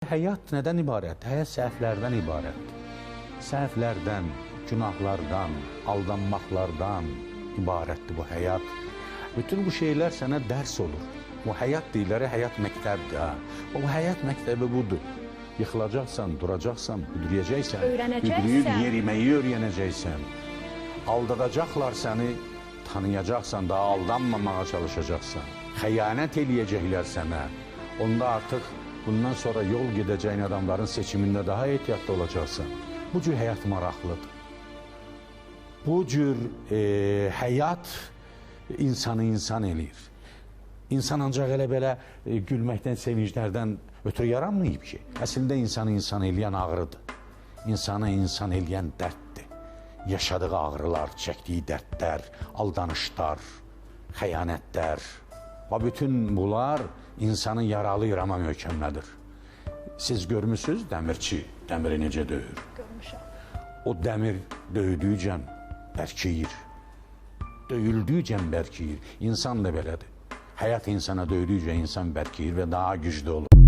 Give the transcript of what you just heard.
Həyat nədən ibarət? Həyat səhvlərdən ibarətdir. Səhvlərdən, günahlardan, aldanmaqlardan ibarətdir bu həyat. Bütün bu şeylər sənə dərs olur. Bu həyat deyiləri həyat məktəbdir. O həyat məktəbi budur. Yıxılacaqsan, duracaqsan, büdürəyəcəksən, büdürüyüb yeriməyi öyrənəcəksən. Aldadacaqlar səni, tanıyacaqsan, daha aldanmamağa çalışacaqsan. Xəyanət eləyəcəklər sənə. Onda artıq bundan sonra yol gedəcəyin adamların seçimində daha ehtiyatlı olacaqsan. Bu cür həyat maraqlıdır. Bu cür həyat insanı insan eləyir. İnsan ancaq elə belə gülməkdən, sevinclərdən ötürü yaranmayıb ki. Əslində insanı insan eləyən ağrıdır. İnsanı insan eləyən dərddir. Yaşadığı ağrılar, çəkdiyi dərdlər, aldanışlar, xəyanətlər. Və bütün bunlar insanı yaralayır, amma möhkəmlədir. Siz görmüsünüz dəmirçi, dəmiri necə döyür? Görmüşəm. O dəmir döydükcən bərkiyir. Döyüldükcən bərkiyir. İnsan da belədir. Həyat insana döydükcə insan bərkiyir və daha güclü olur.